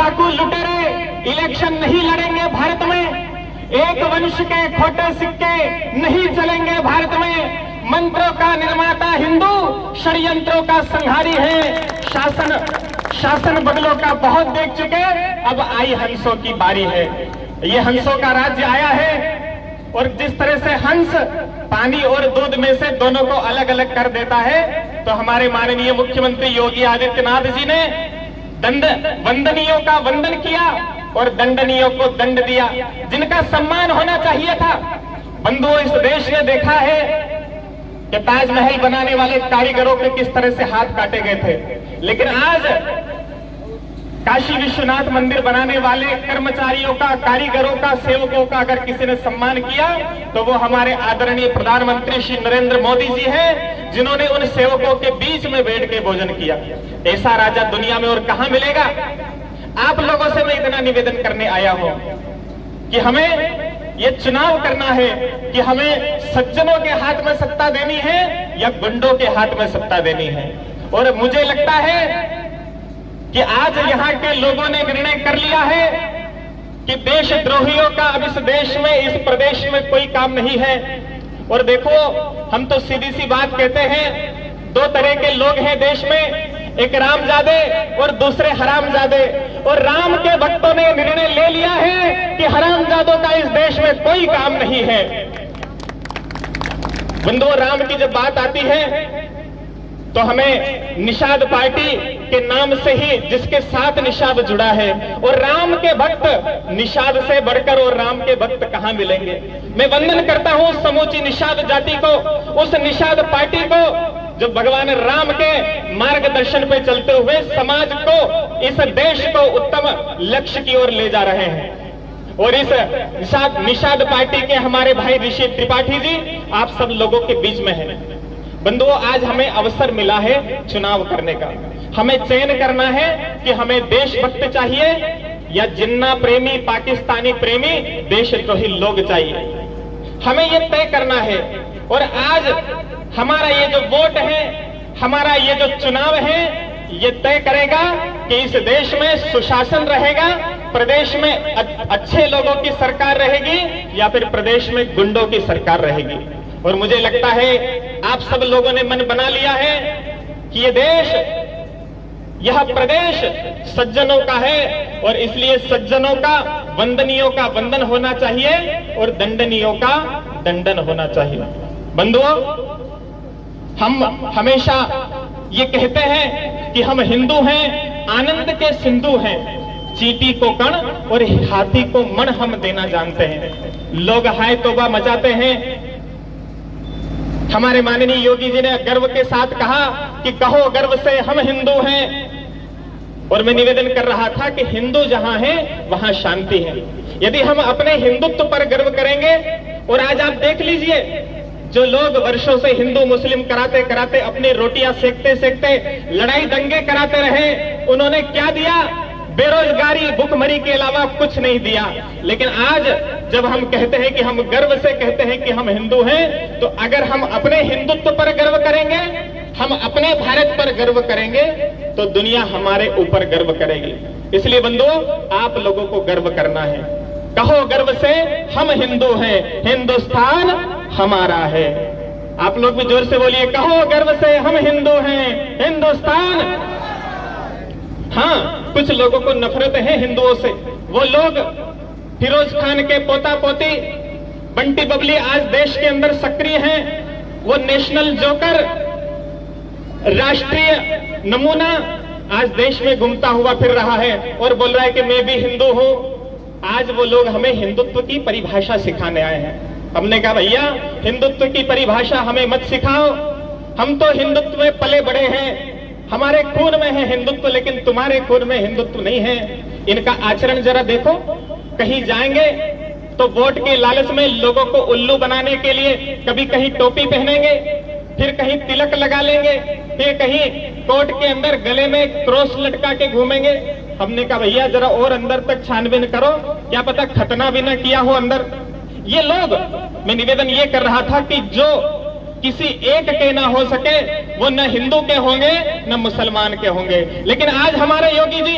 डाकू लुटेरे इलेक्शन नहीं लड़ेंगे भारत में। एक वंश के खोटे सिक्के नहीं चलेंगे भारत में। मंत्रों का निर्माता हिंदू, षड्यंत्रों का संहारी है। शासन बदलों का बहुत देख चुके, अब आई हंसों की बारी है। ये हंसों का राज्य आया है और जिस तरह से हंस पानी और दूध में से दोनों को अलग अलग कर देता है, तो हमारे माननीय मुख्यमंत्री योगी आदित्यनाथ जी ने वंदनीयों का वंदन किया और दंडनीयों को दंड दिया, जिनका सम्मान होना चाहिए था। बंधुओं, इस देश ने देखा है कि ताजमहल बनाने वाले कारीगरों के किस तरह से हाथ काटे गए थे, लेकिन आज काशी विश्वनाथ मंदिर बनाने वाले कर्मचारियों का, कारीगरों का, सेवकों का अगर किसी ने सम्मान किया तो वो हमारे आदरणीय प्रधानमंत्री श्री नरेंद्र मोदी जी हैं, जिन्होंने उन सेवकों के बीच में बैठ के भोजन किया। ऐसा राजा दुनिया में और कहां मिलेगा। आप लोगों से मैं इतना निवेदन करने आया हूं कि हमें ये चुनाव करना है कि हमें सज्जनों के हाथ में सत्ता देनी है या गुंडों के हाथ में सत्ता देनी है। और मुझे लगता है कि आज यहाँ के लोगों ने निर्णय कर लिया है कि देशद्रोहियों का अब इस देश में, इस प्रदेश में कोई काम नहीं है। और देखो, हम तो सीधी सी बात कहते हैं, दो तरह के लोग हैं देश में, एक रामजादे और दूसरे हरामजादे। और राम के भक्तों ने निर्णय ले लिया है कि हरामजादों का इस देश में कोई काम नहीं है। बंधुओं, राम की जब बात आती है तो हमें निषाद पार्टी के नाम से ही, जिसके साथ निषाद जुड़ा है, और राम के भक्त निषाद से बढ़कर और राम के भक्त कहां मिलेंगे। मैं वंदन करता हूं समूची निषाद जाति को, उस निषाद पार्टी को जो भगवान राम के मार्गदर्शन पे चलते हुए समाज को, इस देश को उत्तम लक्ष्य की ओर ले जा रहे हैं। और इस निषाद पार्टी के हमारे भाई ऋषि त्रिपाठी जी आप सब लोगों के बीच में हैं। बंधुओं, आज हमें अवसर मिला है चुनाव करने का। हमें चयन करना है कि हमें देशभक्त चाहिए या जिन्ना प्रेमी, पाकिस्तानी प्रेमी, देशद्रोही लोग चाहिए। हमें ये तय करना है। और आज हमारा ये जो वोट है, हमारा ये जो चुनाव है, ये तय करेगा कि इस देश में सुशासन रहेगा, प्रदेश में अच्छे लोगों की सरकार रहेगी या फिर प्रदेश में गुंडों की सरकार रहेगी। और मुझे लगता है आप सब लोगों ने मन बना लिया है कि ये देश, यह प्रदेश सज्जनों का है और इसलिए सज्जनों का, वंदनीयों का वंदन होना चाहिए और दंडनीयों का दंडन होना चाहिए। बंधुओं, हम हमेशा ये कहते हैं कि हम हिंदू हैं, आनंद के सिंधु हैं, चींटी को कण और हाथी को मन हम देना जानते हैं। लोग हाय तौबा मचाते हैं। हमारे माननीय योगी जी ने गर्व के साथ कहा कि कहो गर्व से हम हिंदू हैं। और मैं निवेदन कर रहा था कि हिंदू जहां है वहां शांति है। यदि हम अपने हिंदुत्व पर गर्व करेंगे, और आज आप देख लीजिए, जो लोग वर्षों से हिंदू मुस्लिम कराते कराते अपनी रोटियां सेकते सेकते लड़ाई दंगे कराते रहे, उन्होंने क्या दिया? बेरोजगारी, भुखमरी के अलावा कुछ नहीं दिया। लेकिन आज जब हम कहते हैं कि हम गर्व से कहते हैं कि हम हिंदू हैं, तो अगर हम अपने हिंदुत्व पर गर्व करेंगे, हम अपने भारत पर गर्व करेंगे, तो दुनिया हमारे ऊपर गर्व करेगी। इसलिए बंधुओं, आप लोगों को गर्व करना है। कहो गर्व से हम हिंदू हैं, हिंदुस्तान हमारा है। आप लोग भी जोर से बोलिए, कहो गर्व से हम हिंदू हैं, हिंदुस्तान। हाँ, कुछ लोगों को नफरत है हिंदुओं से। वो लोग फिरोज खान के पोता पोती बंटी बबली आज देश के अंदर सक्रिय हैं। वो नेशनल जोकर, राष्ट्रीय नमूना आज देश में घूमता हुआ फिर रहा है और बोल रहा है कि मैं भी हिंदू हूं। आज वो लोग हमें हिंदुत्व की परिभाषा सिखाने आए हैं। हमने कहा भैया, हिंदुत्व की परिभाषा हमें मत सिखाओ, हम तो हिंदुत्व में पले बड़े हैं, हमारे खून में है हिंदुत्व, लेकिन तुम्हारे खून में हिंदुत्व नहीं है। इनका आचरण जरा देखो। कहीं जाएंगे तो वोट के लालच में लोगों को उल्लू बनाने के लिए कभी कहीं टोपी पहनेंगे, फिर कहीं तिलक लगा लेंगे, फिर कहीं कोट के अंदर गले में क्रॉस लटका के घूमेंगे। हमने कहा भैया जरा और अंदर तक छानबीन करो, क्या पता खतना भी न किया हो अंदर। ये लोग, मैं निवेदन ये कर रहा था कि जो किसी एक के ना हो सके वो न हिंदू के होंगे न मुसलमान के होंगे। लेकिन आज हमारे योगी जी